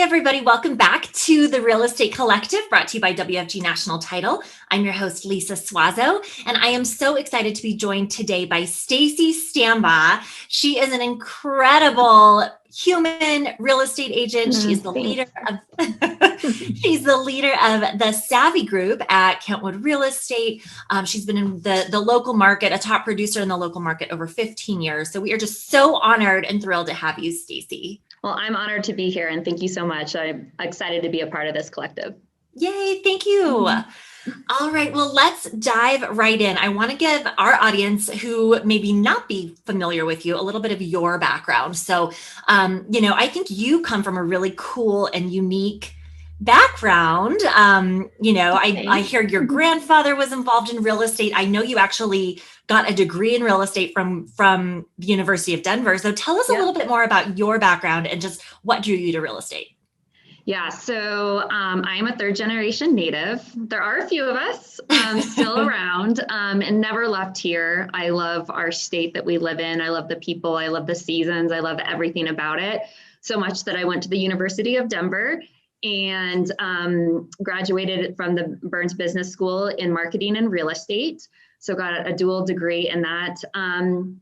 Hey, everybody. Welcome back to the Real Estate Collective, brought to you by WFG National Title. I'm your host, Lisa Suazo, and I am so excited to be joined today by Stacey Stambaugh. She is an incredible human real estate agent. She is the leader of she's the leader of the Savvy Group at Kentwood Real Estate. She's been in the local market, a top producer in the local market over 15 years. So we are just so honored and thrilled to have you, Stacey. Well, I'm honored to be here and thank you so much. I'm excited to be a part of this collective. Yay, thank you. All right, well, let's dive right in. I want to give our audience who maybe not be familiar with you a little bit of your background. So, I think you come from a really cool and unique background. I hear your grandfather was involved in real estate. I know you actually got a degree in real estate from the University of Denver. So tell us a little bit more about your background and just what drew you to real estate. Yeah, so I'm a third generation native. There are a few of us still around and never left here. I love our state that we live in. I love the people. I love the seasons. I love everything about it so much that I went to the University of Denver and graduated from the Burns Business School in marketing and real estate. So got a dual degree in that and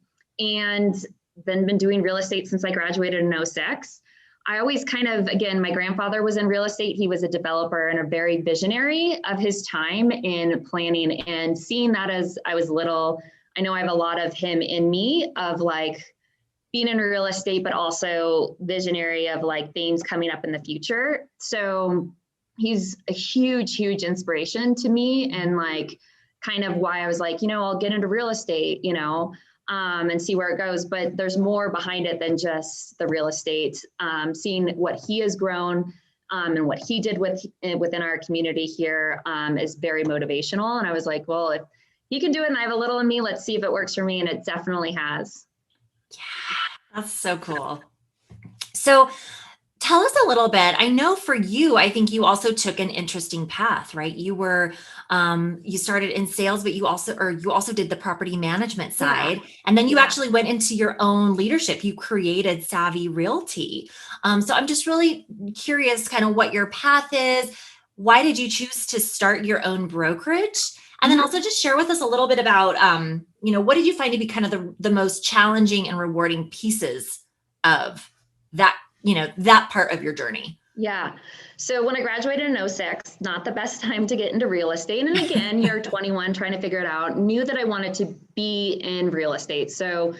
then been doing real estate since I graduated in 2006. I always again, my grandfather was in real estate. He was a developer and a very visionary of his time in planning, and seeing that as I was little, I know I have a lot of him in me of like being in real estate, but also visionary of like things coming up in the future. So he's a huge, huge inspiration to me, and like kind of why I was like, I'll get into real estate, and see where it goes. But there's more behind it than just the real estate. Seeing what he has grown and what he did within our community here is very motivational. And I was like, well, if he can do it and I have a little in me, let's see if it works for me. And it definitely has. Yeah, that's so cool. So tell us a little bit. I know for you, I think you also took an interesting path, right? You were, you started in sales, but you also did the property management side. And then you actually went into your own leadership. You created Savvy Realty. So I'm just really curious kind of what your path is. Why did you choose to start your own brokerage? And then also just share with us a little bit about, what did you find to be kind of the most challenging and rewarding pieces of that, that part of your journey? Yeah. So when I graduated in 2006, not the best time to get into real estate. And again, you're 21 trying to figure it out, knew that I wanted to be in real estate. So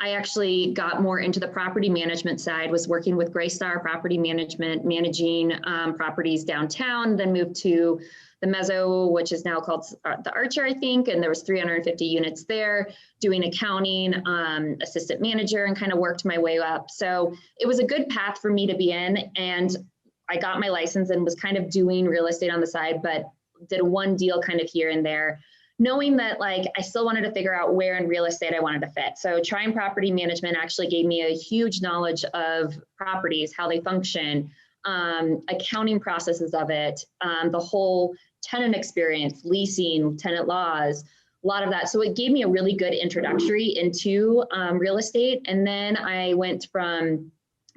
I actually got more into the property management side, was working with Greystar Property Management, managing properties downtown, then moved to the Mezzo, which is now called the Archer, I think. And there was 350 units there, doing accounting, assistant manager, and kind of worked my way up. So it was a good path for me to be in. And I got my license and was kind of doing real estate on the side, but did one deal kind of here and there, knowing that like I still wanted to figure out where in real estate I wanted to fit. So trying property management actually gave me a huge knowledge of properties, how they function, accounting processes of it, the whole tenant experience, leasing, tenant laws, a lot of that. So it gave me a really good introductory into real estate. And then I went from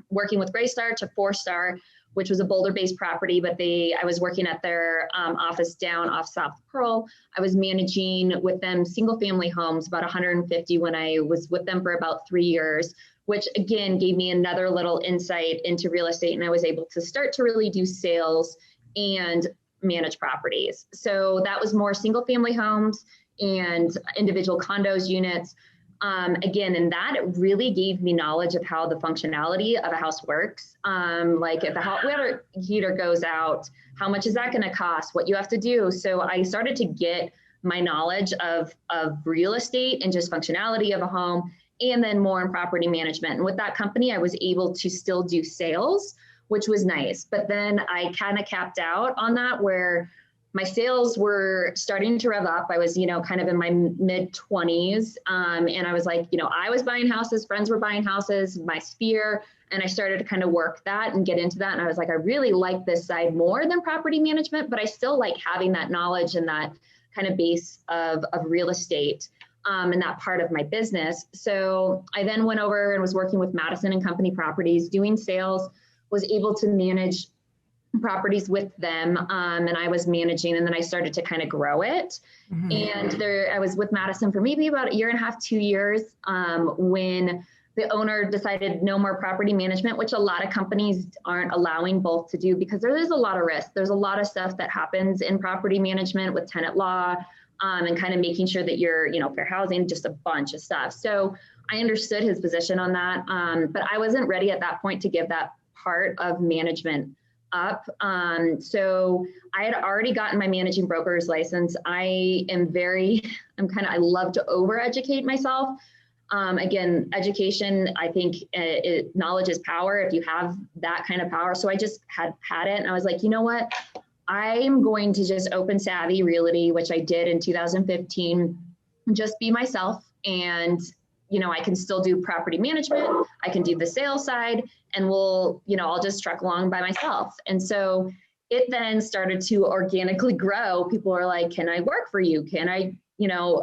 working with Greystar to 4-Star, which was a Boulder-based property, but I was working at their office down off South Pearl. I was managing with them single-family homes, about 150 when I was with them for about 3 years, which again gave me another little insight into real estate. And I was able to start to really do sales and manage properties. So that was more single-family homes and individual condos, units. Again, and that it really gave me knowledge of how the functionality of a house works. Like if the hot water heater goes out, how much is that going to cost? What you have to do. So I started to get my knowledge of real estate and just functionality of a home, and then more in property management. And with that company, I was able to still do sales, which was nice. But then I kind of capped out on that, where my sales were starting to rev up. I was, kind of in my mid 20s. And I was like, I was buying houses, friends were buying houses, my sphere. And I started to kind of work that and get into that. And I was like, I really like this side more than property management, but I still like having that knowledge and that kind of base of real estate and that part of my business. So I then went over and was working with Madison and Company Properties, doing sales, was able to manage properties with them. And I was managing, and then I started to kind of grow it. And I was with Madison for maybe about 1.5 to 2 years, when the owner decided no more property management, which a lot of companies aren't allowing both to do, because there is a lot of risk. There's a lot of stuff that happens in property management with tenant law, and kind of making sure that you're, fair housing, just a bunch of stuff. So I understood his position on that. But I wasn't ready at that point to give that part of management up. So I had already gotten my managing broker's license. I love to over-educate myself. Again, education, I think knowledge is power if you have that kind of power. So I just had it. And I was like, you know what? I'm going to just open Savvy Realty, which I did in 2015, just be myself. And, I can still do property management. I can do the sales side, and I'll just truck along by myself. And so it then started to organically grow. People are like, can I work for you? Can I,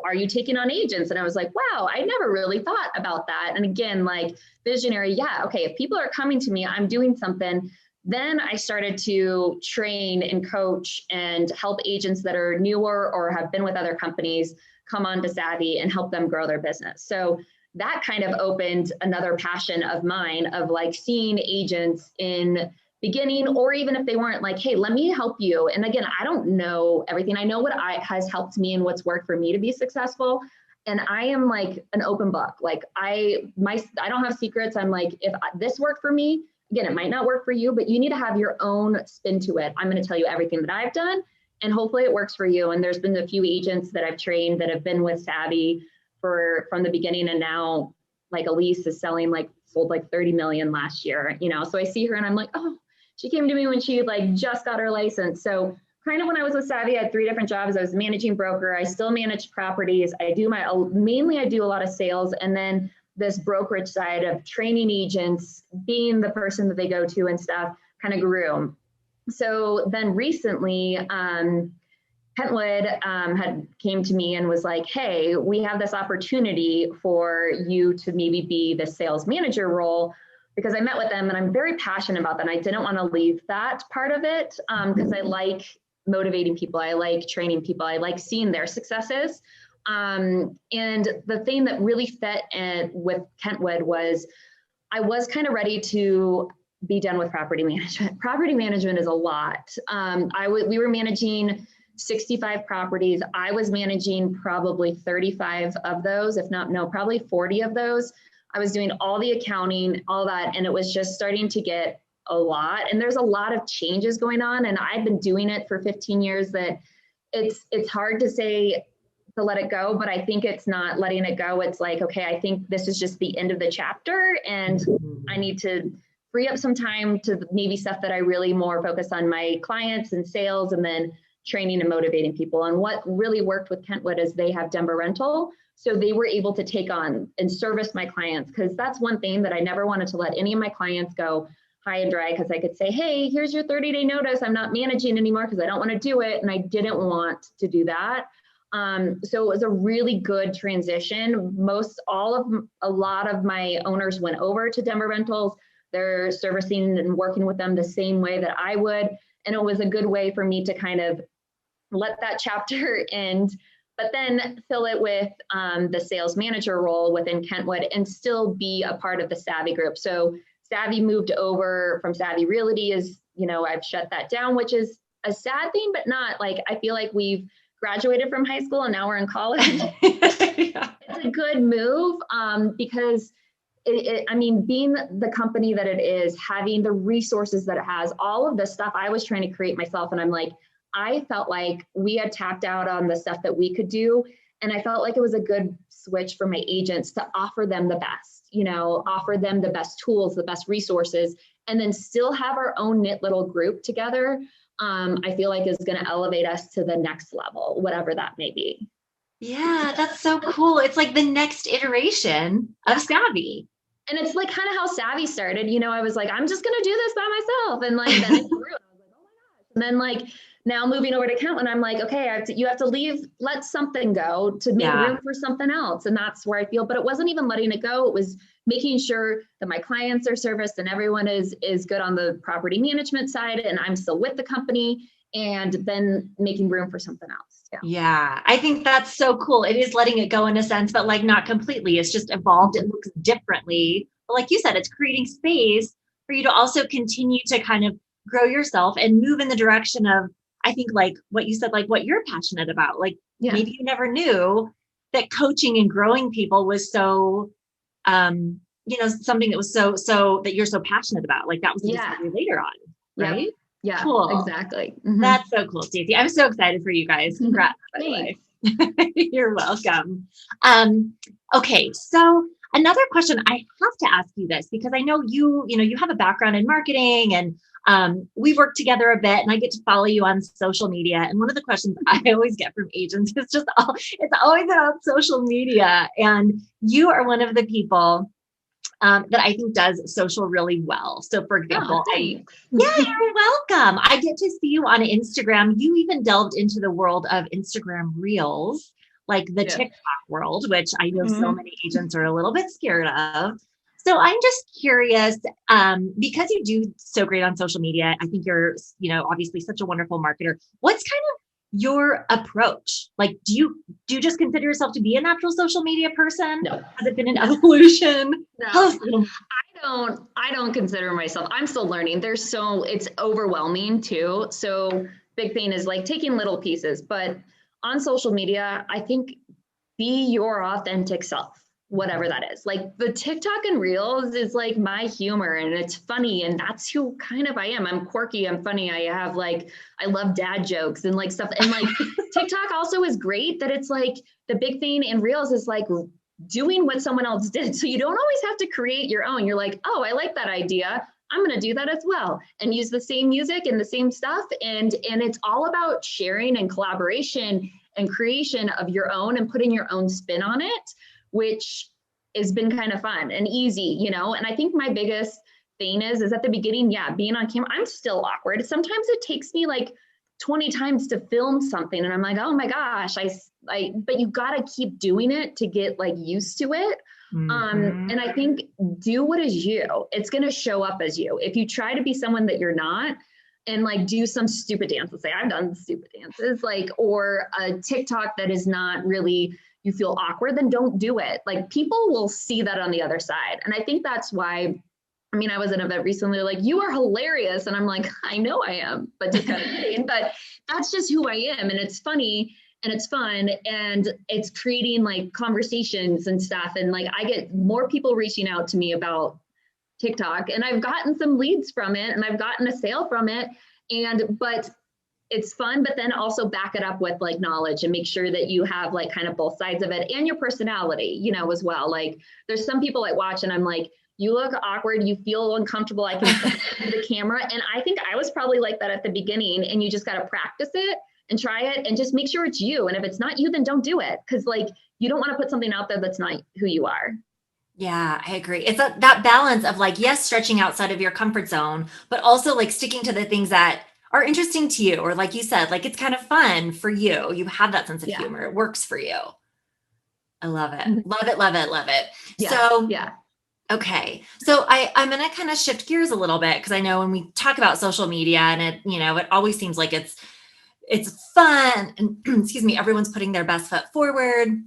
are you taking on agents? And I was like, wow, I never really thought about that. And again, like visionary, yeah, okay, if people are coming to me, I'm doing something. Then I started to train and coach and help agents that are newer or have been with other companies come on to Savvy and help them grow their business. So that kind of opened another passion of mine of like seeing agents in beginning, or even if they weren't, like, hey, let me help you. And again, I don't know everything. I know what has helped me and what's worked for me to be successful. And I am like an open book. Like I don't have secrets. I'm like, if this worked for me, again, it might not work for you, but you need to have your own spin to it. I'm going to tell you everything that I've done, and hopefully it works for you. And there's been a few agents that I've trained that have been with Savvy from the beginning, and now like Elise is sold like 30 million last year, so I see her and I'm like, oh, she came to me when she like just got her license. So kind of when I was with Savvy, I had 3 different jobs. I was managing broker. I still manage properties. I do a lot of sales, and then this brokerage side of training agents, being the person that they go to and stuff, kind of grew. So then recently, Kentwood had came to me and was like, hey, we have this opportunity for you to maybe be the sales manager role, because I met with them and I'm very passionate about that. And I didn't want to leave that part of it because I like motivating people. I like training people. I like seeing their successes. And the thing that really fit with Kentwood was I was kind of ready to be done with property management. Property management is a lot. We were managing 65 properties. I was managing probably 35 of those, probably 40 of those. I was doing all the accounting, all that, and it was just starting to get a lot. And there's a lot of changes going on. And I've been doing it for 15 years that it's hard to say to let it go, but I think it's not letting it go. It's like, okay, I think this is just the end of the chapter, and I need to free up some time to maybe stuff that I really more focus on my clients and sales, and then training and motivating people. And what really worked with Kentwood is they have Denver rental. So they were able to take on and service my clients, because that's one thing that I never wanted to let any of my clients go high and dry, because I could say, hey, here's your 30-day notice. I'm not managing anymore because I don't want to do it. And I didn't want to do that. So it was a really good transition. A lot of my owners went over to Denver Rentals. They're servicing and working with them the same way that I would. And it was a good way for me to kind of let that chapter end, but then fill it with the sales manager role within Kentwood and still be a part of the Savvy group. So Savvy moved over from Savvy Realty I've shut that down, which is a sad thing, but not like, I feel like we've graduated from high school and now we're in college. Yeah. It's a good move because being the company that it is, having the resources that it has, all of the stuff I was trying to create myself. And I'm like, I felt like we had tapped out on the stuff that we could do. And I felt like it was a good switch for my agents to offer them the best, offer them the best tools, the best resources, and then still have our own knit little group together. I feel like is going to elevate us to the next level, whatever that may be. Yeah, that's so cool. It's like the next iteration of Savvy. And it's like kind of how Savvy started. I was like, I'm just going to do this by myself. And like, then it grew. I was like, oh my gosh. And then like now moving over to Kentwood, I'm like, okay, you have to let something go to make room for something else. And that's where I feel, but it wasn't even letting it go. It was making sure that my clients are serviced and everyone is good on the property management side. And I'm still with the company, and then making room for something else. Yeah, I think that's so cool. It is letting it go in a sense, but like not completely. It's just evolved. It looks differently. But like you said, it's creating space for you to also continue to kind of grow yourself and move in the direction of, I think, like what you said, like what you're passionate about. Like maybe you never knew that coaching and growing people was so, something that was so that you're so passionate about. Like that was the discovery later on, right? Yeah, cool. Exactly. That's so cool, Stacey. I'm so excited for you guys. Congrats, by the way. You're welcome. Okay, so another question, I have to ask you this because I know you have a background in marketing, and we've worked together a bit, and I get to follow you on social media. And one of the questions I always get from agents is it's always about social media. And you are one of the people that I think does social really well. So for example, you're welcome. I get to see you on Instagram. You even delved into the world of Instagram Reels, like the TikTok world, which I know so many agents are a little bit scared of. So I'm just curious, because you do so great on social media, I think you're, obviously such a wonderful marketer. What's kind of your approach? Like, do you just consider yourself to be a natural social media person? No. Has it been an evolution? No. I don't consider myself, I'm still learning. It's overwhelming too. So big thing is like taking little pieces, but on social media, I think be your authentic self, whatever that is. Like the TikTok and Reels is like my humor, and it's funny, and that's who kind of I am. I'm quirky, I'm funny. I love dad jokes and like stuff. And like TikTok also is great that it's like the big thing in Reels is like doing what someone else did. So you don't always have to create your own. You're like, oh, I like that idea, I'm going to do that as well, and use the same music and the same stuff. And it's all about sharing and collaboration and creation of your own and putting your own spin on it, which has been kind of fun and easy, And I think my biggest thing is at the beginning, being on camera, I'm still awkward. Sometimes it takes me like 20 times to film something, and I'm like, oh my gosh, but you got to keep doing it to get like used to it. And I think do what is you. It's going to show up as you. If you try to be someone that you're not, and like do some stupid dances, say I've done stupid dances, like, or a TikTok that is not really, you feel awkward, then don't do it. Like people will see that on the other side. And I think that's why, I was at an event recently, like, you are hilarious. And I'm like, I know I am, but just kind of kidding, but that's just who I am. And it's funny and it's fun, and it's creating like conversations and stuff. And like, I get more people reaching out to me about TikTok, and I've gotten some leads from it, and I've gotten a sale from it. But it's fun, but then also back it up with like knowledge and make sure that you have like kind of both sides of it and your personality, as well. Like there's some people I watch and I'm like, you look awkward, you feel uncomfortable, I can see the camera. And I think I was probably like that at the beginning, and you just got to practice it and try it and just make sure it's you. And if it's not you, then don't do it. Cause like, you don't want to put something out there that's not who you are. Yeah, I agree. It's that balance of like, yes, stretching outside of your comfort zone, but also like sticking to the things that are interesting to you. Or like you said, like it's kind of fun for you. You have that sense of humor. It works for you. I love it. Love it, love it, love it. Okay. So I'm going to kind of shift gears a little bit, because I know when we talk about social media and it always seems like it's fun and excuse me, everyone's putting their best foot forward.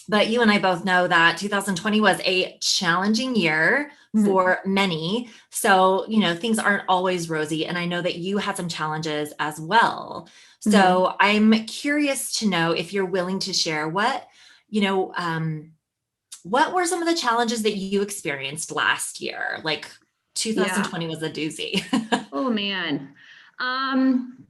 But you and I both know that 2020 was a challenging year for many. So, things aren't always rosy. And I know that you had some challenges as well. So I'm curious to know if you're willing to share what were some of the challenges that you experienced last year? Like 2020 was a doozy. Oh man.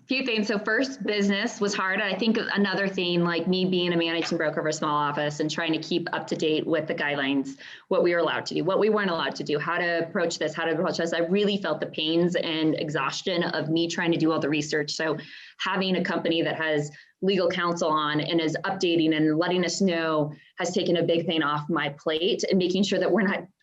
Few things. So first, business was hard. I think another thing, like me being a managing broker of a small office and trying to keep up to date with the guidelines, what we were allowed to do, what we weren't allowed to do, how to approach this, I really felt the pains and exhaustion of me trying to do all the research. So having a company that has legal counsel on and is updating and letting us know, has taken a big thing off my plate and making sure that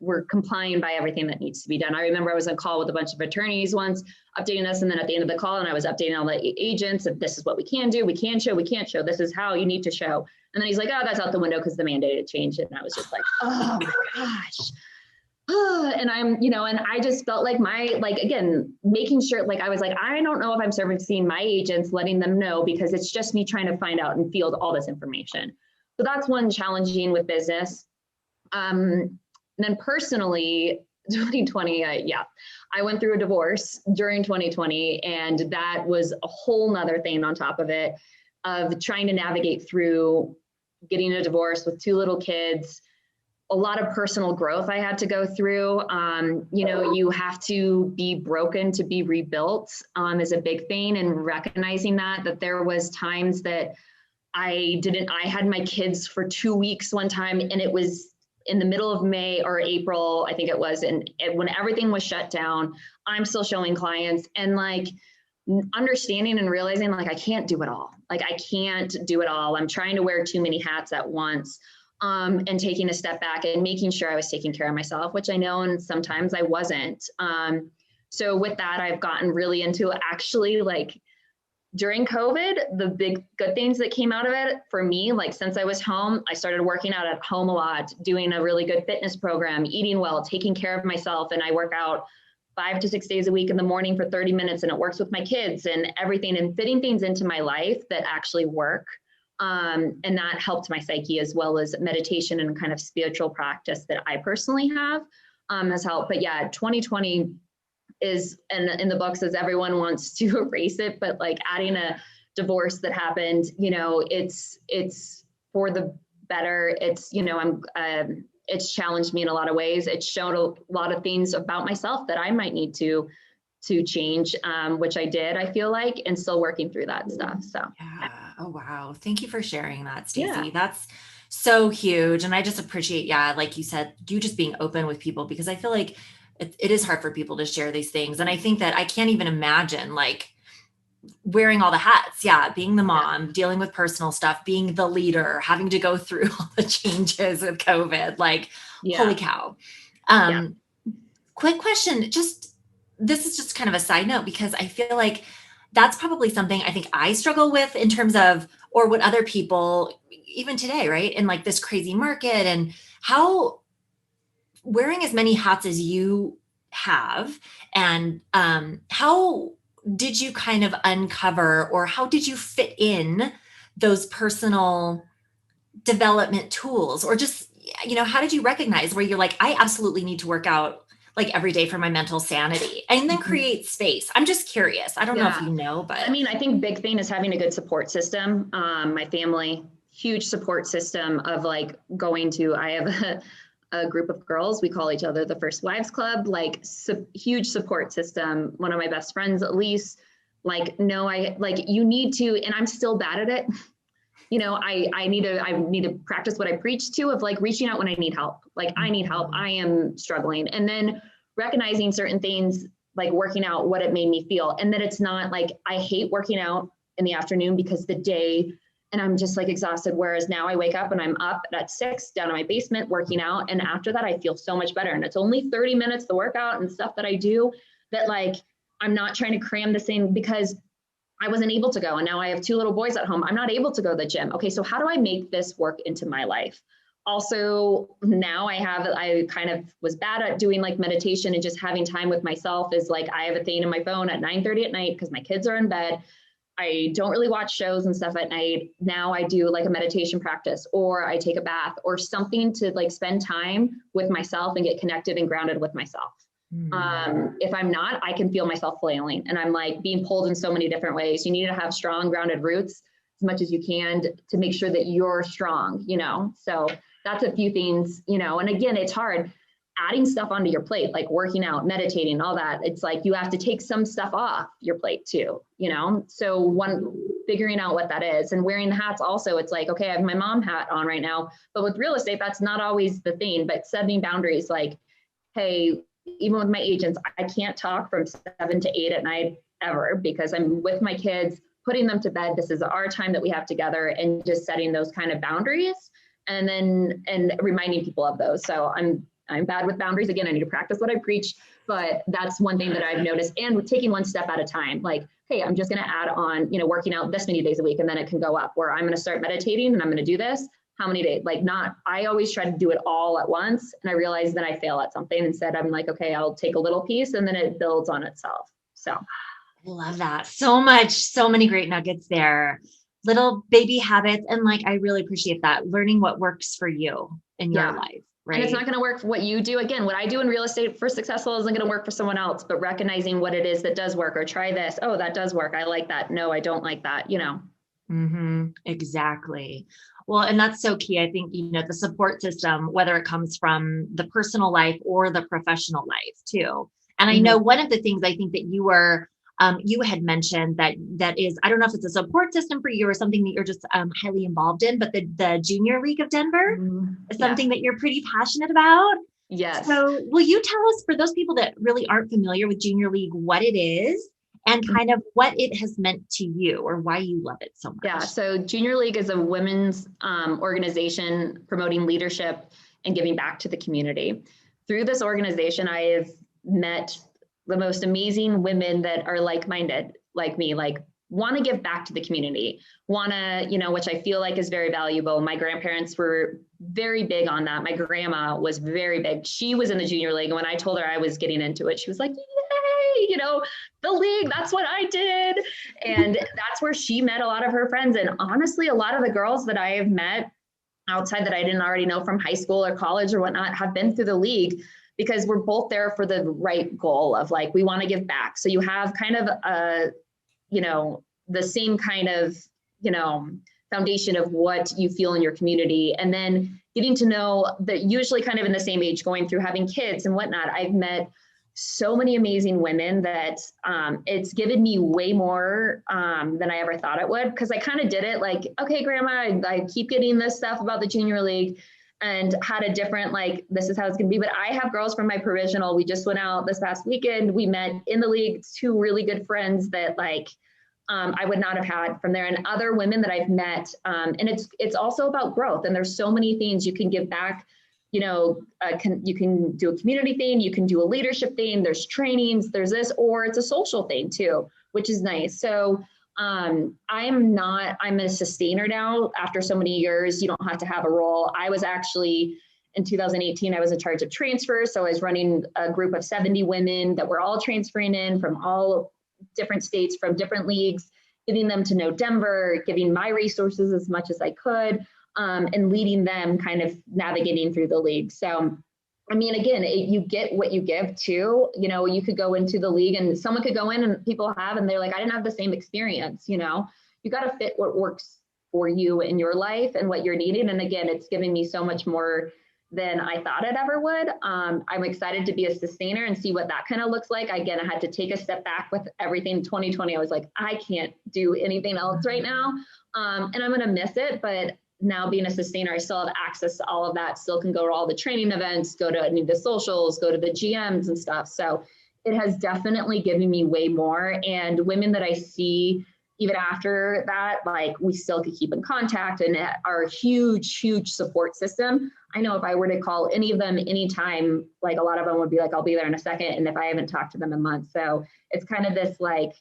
we're complying by everything that needs to be done. I remember I was on call with a bunch of attorneys once updating us. And then at the end of the call, and I was updating all the agents that this is what we can do. We can show, we can't show. This is how you need to show. And then he's like, oh, that's out the window because the mandate had changed. And I was just like, oh my gosh. And I'm, and I just felt like again, making sure, I was like, I don't know if I'm servicing my agents, letting them know, because it's just me trying to find out and field all this information. So that's one challenging with business. And then personally, 2020, I went through a divorce during 2020, and that was a whole nother thing on top of it, of trying to navigate through getting a divorce with 2 little kids. A lot of personal growth I had to go through. You have to be broken to be rebuilt, is a big thing. And recognizing that there was times that I had my kids for 2 weeks one time, and it was in the middle of May or April, I think it was. And when everything was shut down, I'm still showing clients, and understanding and realizing I can't do it all. I can't do it all. I'm trying to wear too many hats at once. And taking a step back and making sure I was taking care of myself, which I know, and sometimes I wasn't. So with that, I've gotten really into actually during COVID, the big good things that came out of it for me, since I was home, I started working out at home a lot, doing a really good fitness program, eating well, taking care of myself. And I work out 5 to 6 days a week in the morning for 30 minutes, and it works with my kids and everything, and fitting things into my life that actually work. And that helped my psyche, as well as meditation and kind of spiritual practice that I personally have, has helped. But yeah, 2020 is, and in the book says everyone wants to erase it, but adding a divorce that happened, it's for the better. It's, it's challenged me in a lot of ways. It's shown a lot of things about myself that I might need to change, which I did, I feel like, and still working through that stuff. So yeah. Oh, wow. Thank you for sharing that, Stacey. Yeah. That's so huge. And I just appreciate, like you said, you just being open with people, because I feel like it is hard for people to share these things. And I think that I can't even imagine wearing all the hats. Yeah. Being the mom, dealing with personal stuff, being the leader, having to go through all the changes with COVID, holy cow. Quick question. This is just kind of a side note, because I feel like that's probably something I think I struggle with in terms of, or what other people, even today, right? In this crazy market, and how wearing as many hats as you have, and how did you kind of uncover, or how did you fit in those personal development tools, or just, how did you recognize where you're I absolutely need to work out every day for my mental sanity, and then create space? I'm just curious. I don't know if you know, but I think big thing is having a good support system. My family, huge support system of going to, I have a group of girls, we call each other the First Wives Club, huge support system. One of my best friends, Elise, no, you need to, and I'm still bad at it. I need to practice what I preach to, of reaching out when I need help. I need help. I am struggling. And then recognizing certain things, working out, what it made me feel. And that it's not I hate working out in the afternoon because the day, and I'm just exhausted. Whereas now I wake up and I'm up at 6 down in my basement working out. And after that, I feel so much better. And it's only 30 minutes, the workout and stuff that I do, that I'm not trying to cram this in, because I wasn't able to go. And now I have 2 little boys at home. I'm not able to go to the gym. Okay, so how do I make this work into my life? Also, now I kind of was bad at doing meditation and just having time with myself. Is I have a thing in my phone at 9:30 at night because my kids are in bed. I don't really watch shows and stuff at night. Now I do a meditation practice, or I take a bath, or something to spend time with myself and get connected and grounded with myself. If I'm not, I can feel myself flailing, and I'm being pulled in so many different ways. You need to have strong grounded roots as much as you can to make sure that you're strong, so that's a few things, and again, it's hard adding stuff onto your plate, working out, meditating, all that. It's you have to take some stuff off your plate too, so figuring out what that is, and wearing the hats also, it's okay, I have my mom hat on right now, but with real estate, that's not always the thing, but setting boundaries, hey, even with my agents, I can't talk from 7 to 8 at night ever, because I'm with my kids putting them to bed. This is our time that we have together, and just setting those kind of boundaries, and reminding people of those. So I'm bad with boundaries. Again, I need to practice what I preach, but that's one thing that I've noticed, and taking one step at a time. Like, hey, I'm just going to add on, working out this many days a week, and then it can go up, where I'm going to start meditating and I'm going to do this. How many days? Like, I always try to do it all at once. And I realize that I fail at something. Instead, I'm like, okay, I'll take a little piece, and then it builds on itself. So I love that so much. So many great nuggets there. Little baby habits. And like, I really appreciate that. Learning what works for you in your life. Right. And it's not going to work for what you do. Again, what I do in real estate for successful isn't going to work for someone else, but recognizing what it is that does work, or try this. Oh, that does work. I like that. No, I don't like that, Exactly. Well, and that's so key. I think, the support system, whether it comes from the personal life or the professional life too. And I know one of the things I think that you had mentioned that is, I don't know if it's a support system for you or something that you're just highly involved in, but the Junior League of Denver is something that you're pretty passionate about. Yes. So will you tell us, for those people that really aren't familiar with Junior League, what it is and kind of what it has meant to you, or why you love it so much? Yeah. So Junior League is a women's organization promoting leadership and giving back to the community. Through this organization, I have met the most amazing women that are like-minded, like me, like want to give back to the community, want to, which I feel like is very valuable. My grandparents were very big on that. My grandma was very big. She was in the Junior League. And when I told her I was getting into it, she was like, yay, the league, that's what I did. And that's where she met a lot of her friends. And honestly, a lot of the girls that I have met outside that I didn't already know from high school or college or whatnot have been through the league, because we're both there for the right goal of like, we want to give back. So you have kind of the same kind of, foundation of what you feel in your community. And then getting to know that, usually kind of in the same age, going through having kids and whatnot. I've met so many amazing women that it's given me way more than I ever thought it would. Because I kind of did it like, okay, grandma, I keep getting this stuff about the Junior League, and had a different, like, this is how it's going to be. But I have girls from my provisional. We just went out this past weekend. We met in the league, 2 really good friends that I would not have had from there, and other women that I've met. And it's also about growth. And there's so many things you can give back. You can do a community thing, you can do a leadership thing, there's trainings, there's this, or it's a social thing too, which is nice. So I'm a sustainer now. After so many years, you don't have to have a role. I was actually, in 2018, I was in charge of transfers. So I was running a group of 70 women that were all transferring in from all different states, from different leagues, getting them to know Denver, giving my resources as much as I could, and leading them kind of navigating through the league. So, I mean, again, you get what you give too. You could go into the league and someone could go in, and people have, and they're like, I didn't have the same experience. You got to fit what works for you in your life and what you're needing. And again, it's given me so much more than I thought it ever would. I'm excited to be a sustainer and see what that kind of looks like. Again, I had to take a step back with everything. 2020, I was like, I can't do anything else right now. And I'm going to miss it. But now being a sustainer, I still have access to all of that, still can go to all the training events, go to the socials, go to the GMs and stuff. So it has definitely given me way more. And women that I see even after that, like, we still could keep in contact and are a huge, huge support system. I know if I were to call any of them anytime, like, a lot of them would be like, I'll be there in a second. And if I haven't talked to them in months. So it's kind of this, like,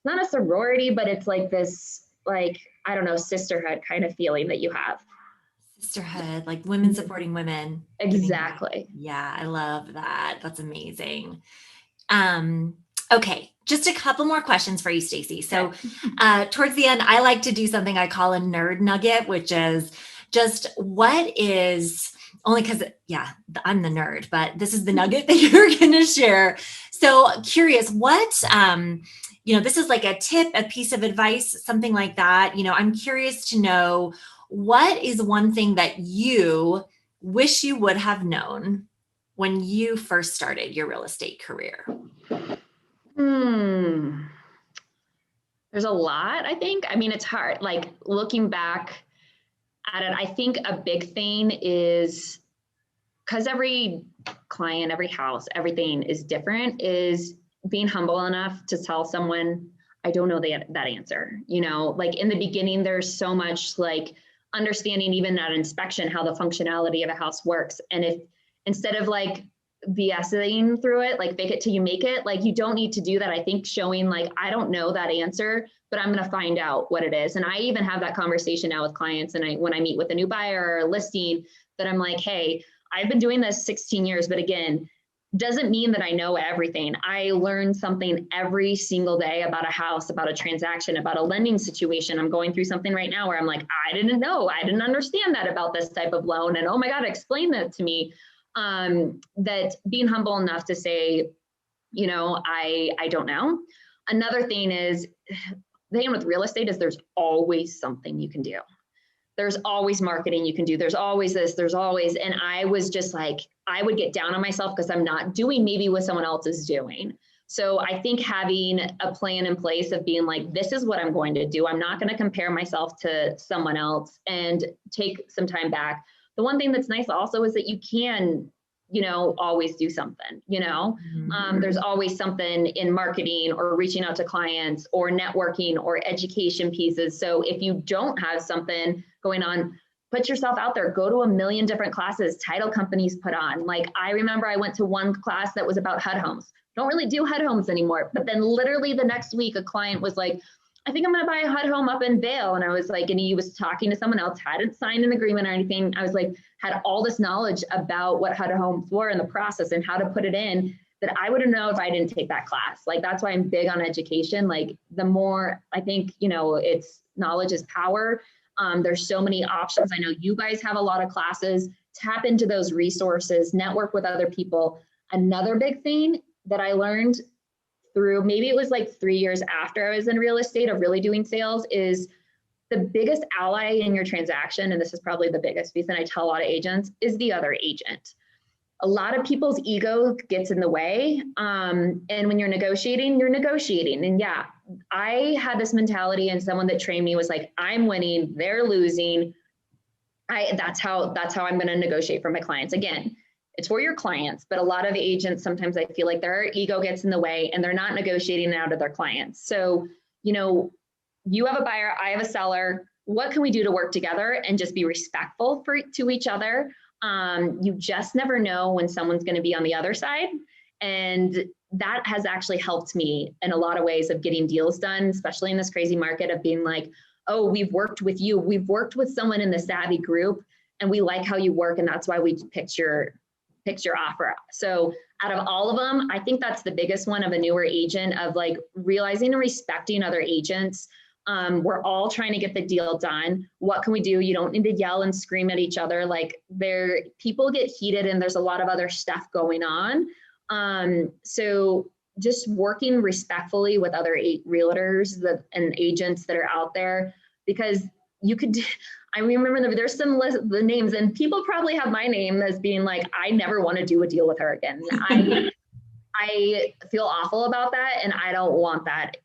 not a sorority, but it's like this, like, I don't know, sisterhood kind of feeling that you have. Sisterhood, like women supporting women. Exactly. Yeah, I love that. That's amazing. Okay, just a couple more questions for you, Stacy. So towards the end, I like to do something I call a nerd nugget, which is just what is, only because, yeah, I'm the nerd, but this is the nugget that you're going to share. So curious, what, this is like a tip, a piece of advice, something like that. I'm curious to know, what is one thing that you wish you would have known when you first started your real estate career? There's a lot, I think. I mean, it's hard. Like, looking back at it, I think a big thing is, because every client, every house, everything is different, is being humble enough to tell someone, I don't know that answer. Like in the beginning, there's so much like understanding even at inspection, how the functionality of a house works. And if instead of like BSing through it, like fake it till you make it, like you don't need to do that. I think showing like, I don't know that answer, but I'm going to find out what it is. And I even have that conversation now with clients. And when I meet with a new buyer or a listing, that I'm like, hey, I've been doing this 16 years, but again, doesn't mean that I know everything. I learn something every single day about a house, about a transaction, about a lending situation. I'm going through something right now where I'm like, I didn't know, I didn't understand that about this type of loan. And oh my God, explain that to me. That being humble enough to say, I don't know. Another thing is, the thing with real estate is there's always something you can do. There's always marketing you can do. There's always this, there's always, and I was just like, I would get down on myself because I'm not doing maybe what someone else is doing. So I think having a plan in place of being like, this is what I'm going to do. I'm not going to compare myself to someone else and take some time back. The one thing that's nice also is that you can, always do something, there's always something in marketing or reaching out to clients or networking or education pieces. So if you don't have something going on, put yourself out there, go to a million different classes title companies put on. Like I remember I went to one class that was about HUD homes. Don't really do HUD homes anymore. But then literally the next week, a client was like, I think I'm going to buy a HUD home up in Vail. And I was like, and he was talking to someone else, hadn't signed an agreement or anything. I was like, had all this knowledge about what HUD homes were in the process and how to put it in that I wouldn't know if I didn't take that class. Like, that's why I'm big on education. Like the more I think, it's knowledge is power. There's so many options. I know you guys have a lot of classes, tap into those resources, network with other people. Another big thing that I learned through, maybe it was like 3 years after I was in real estate of really doing sales, is the biggest ally in your transaction, and this is probably the biggest piece, and I tell a lot of agents, is the other agent. A lot of people's ego gets in the way. And when you're negotiating. And yeah, I had this mentality, and someone that trained me was like, I'm winning, they're losing. That's how I'm going to negotiate for my clients. Again, it's for your clients, but a lot of agents, sometimes I feel like their ego gets in the way and they're not negotiating out of their clients. So, you have a buyer, I have a seller. What can we do to work together and just be respectful to each other? You just never know when someone's going to be on the other side. And that has actually helped me in a lot of ways of getting deals done, especially in this crazy market of being like, oh, we've worked with you. We've worked with someone in the savvy group and we like how you work. And that's why we picked your offer. So out of all of them, I think that's the biggest one of a newer agent, of like realizing and respecting other agents. We're all trying to get the deal done. What can we do? You don't need to yell and scream at each other. Like people get heated and there's a lot of other stuff going on. So just working respectfully with other realtors and agents that are out there, because I remember there's some the names, and people probably have my name as being like, I never want to do a deal with her again. I feel awful about that. And I don't want that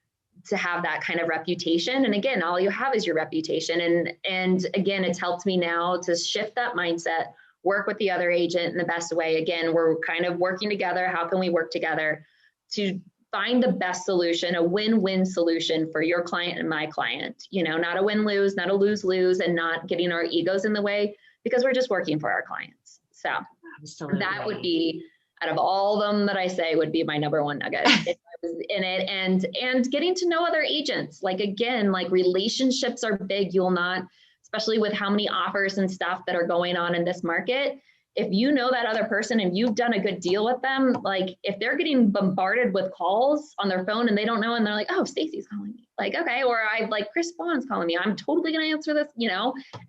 to have that kind of reputation. And again, all you have is your reputation. And again, it's helped me now to shift that mindset, work with the other agent in the best way. Again, we're kind of working together. How can we work together to find the best solution, a win-win solution for your client and my client? Not a win-lose, not a lose-lose, and not getting our egos in the way, because we're just working for our clients. So absolutely, that would be, out of all of them that I say, would be my number one nugget if I was in it. And getting to know other agents. Like, again, like relationships are big. You'll not, especially with how many offers and stuff that are going on in this market. If you know that other person and you've done a good deal with them, like if they're getting bombarded with calls on their phone and they don't know, and they're like, oh, Stacy's calling me. Like, okay. Or I like Chris Vaughn's calling me. I'm totally going to answer this,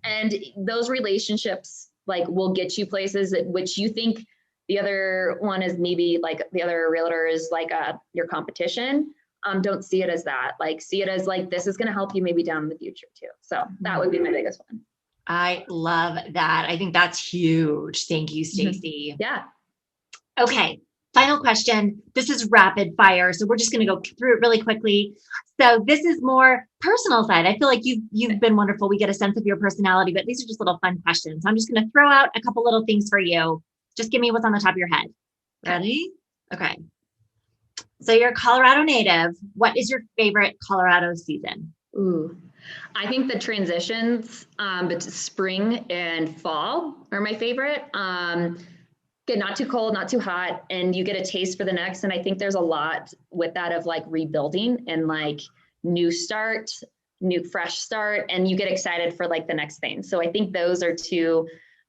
and those relationships like will get you places at which you think the other one is maybe like the other realtor is like your competition. Don't see it as that. Like, see it as like, this is going to help you maybe down in the future too. So that would be my biggest one. I love that. I think that's huge. Thank you, Stacy. Yeah. Okay. Final question. This is rapid fire. So we're just going to go through it really quickly. So this is more personal side. I feel like you've been wonderful. We get a sense of your personality, but these are just little fun questions. I'm just going to throw out a couple little things for you. Just give me what's on the top of your head. Ready? Okay. So you're a Colorado native. What is your favorite Colorado season? Ooh, I think the transitions but spring and fall are my favorite. Get not too cold, not too hot, and you get a taste for the next. And I think there's a lot with that of like rebuilding and like new start, new fresh start, and you get excited for like the next thing. So I think those are two,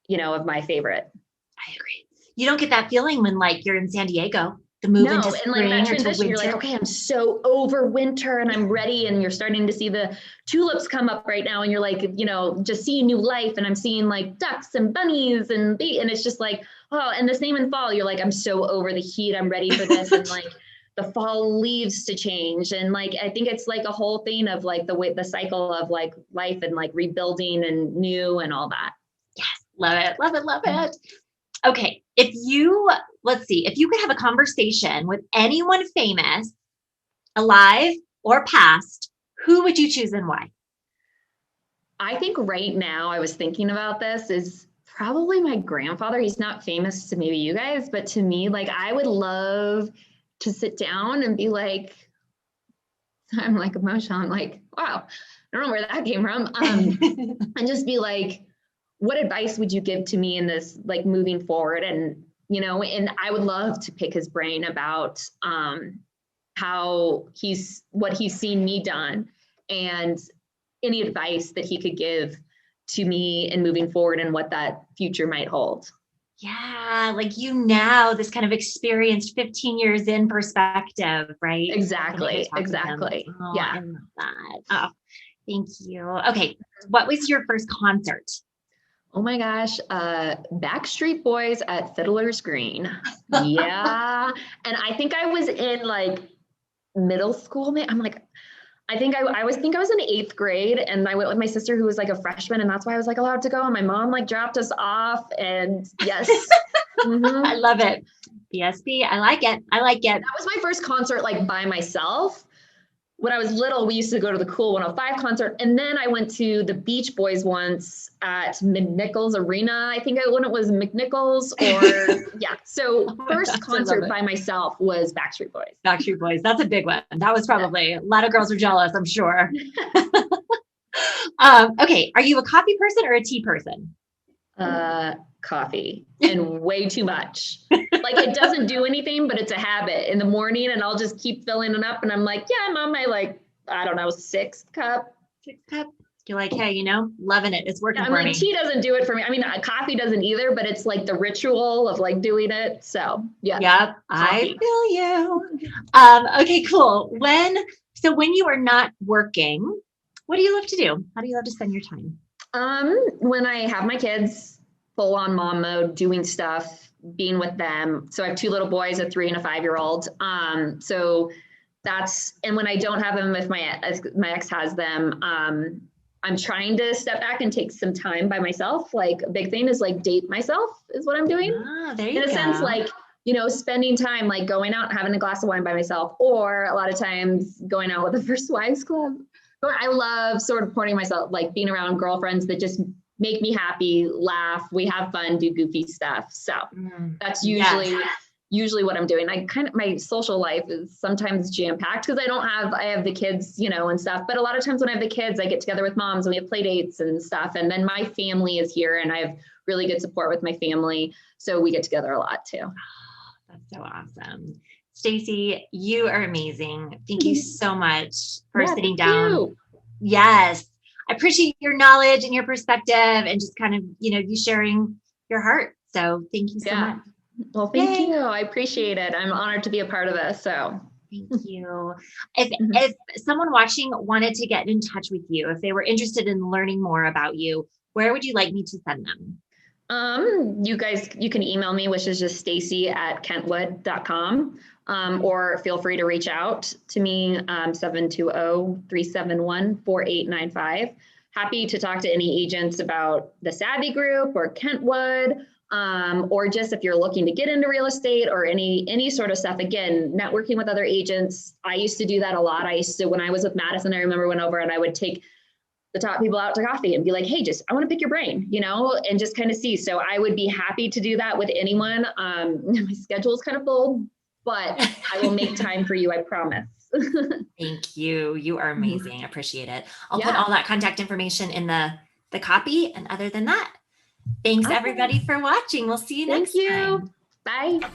of my favorite. I agree. You don't get that feeling when like you're in San Diego, the move into No, and like that spring or to transition, you're like, winter. okay, I'm so over winter and I'm ready. And you're starting to see the tulips come up right now. And you're like, just seeing new life. And I'm seeing like ducks and bunnies and it's just like, oh, and the same in fall. You're like, I'm so over the heat. I'm ready for this. And like the fall leaves to change. And like, I think it's like a whole thing of like the cycle of like life and like rebuilding and new and all that. Yes. Love it. Love it. Love it. Okay. Let's see, if you could have a conversation with anyone famous, alive or past, who would you choose and why? I think right now, I was thinking about this, is probably my grandfather. He's not famous to maybe you guys, but to me, like I would love to sit down and be like, I'm like emotional. I'm like, wow, I don't know where that came from. And just be like, what advice would you give to me in this, like moving forward? And and I would love to pick his brain about what he's seen me done, and any advice that he could give to me and moving forward and what that future might hold. Yeah, like now, this kind of experienced 15 years in perspective, right? Exactly. Oh, Yeah. I love that. Oh, thank you. Okay, what was your first concert? Oh my gosh, Backstreet Boys at Fiddler's Green. Yeah. And I think I was in like middle school. I'm like, I was in eighth grade, and I went with my sister who was like a freshman, and that's why I was like allowed to go. And my mom like dropped us off, and yes. I love it. PSP. I like it. I like it. That was my first concert like by myself. When I was little, we used to go to the Cool 105 concert. And then I went to the Beach Boys once at McNichols Arena. I think when it was McNichols or yeah. So first concert by myself was Backstreet Boys. Backstreet Boys. That's a big one. That was probably a lot of girls were jealous, I'm sure. Okay. Are you a coffee person or a tea person? Coffee, and way too much. Like it doesn't do anything, but it's a habit in the morning, and I'll just keep filling it up. And I'm like, yeah, I'm on my I don't know, sixth cup. You're like, hey, loving it. It's working for me. Tea doesn't do it for me. I mean, coffee doesn't either, but it's like the ritual of like doing it. So yeah. Yep. Coffee. I feel you. Okay, cool. When you are not working, what do you love to do? How do you love to spend your time? When I have my kids, full on mom mode, doing stuff, being with them. So I have two little boys, a 3 and a 5-year-old. So and when I don't have them, if my ex has them, I'm trying to step back and take some time by myself. Like a big thing is like date myself is what I'm doing. There you go. In a sense, like, spending time, like going out and having a glass of wine by myself, or a lot of times going out with the First Wives Club. I love sort of supporting myself, like being around girlfriends that just make me happy, laugh, we have fun, do goofy stuff. So that's usually what I'm doing. My social life is sometimes jam-packed because I have the kids, and stuff. But a lot of times when I have the kids, I get together with moms and we have play dates and stuff. And then my family is here, and I have really good support with my family. So we get together a lot too. That's so awesome. Stacy, you are amazing. Thank you so much for sitting down. Yes. I appreciate your knowledge and your perspective and just kind of, you sharing your heart. So thank you so much. Well, thank you. I appreciate it. I'm honored to be a part of this. So thank you. If someone watching wanted to get in touch with you, if they were interested in learning more about you, where would you like me to send them? You can email me, which is just stacy@kentwood.com. Or feel free to reach out to me, 720-371-4895. Happy to talk to any agents about the Savvy Group or Kentwood, or just if you're looking to get into real estate or any sort of stuff. Again, networking with other agents. I used to do that a lot. When I was with Madison, I remember went over and I would take the top people out to coffee and be like, hey, I want to pick your brain, and just kind of see. So I would be happy to do that with anyone. My schedule is kind of full but I will make time for you. I promise. Thank you. You are amazing. I appreciate it. I'll put Yeah. all that contact information in the copy. And other than that, thanks Awesome. everybody for watching. We'll see you Thank next you. time. Bye.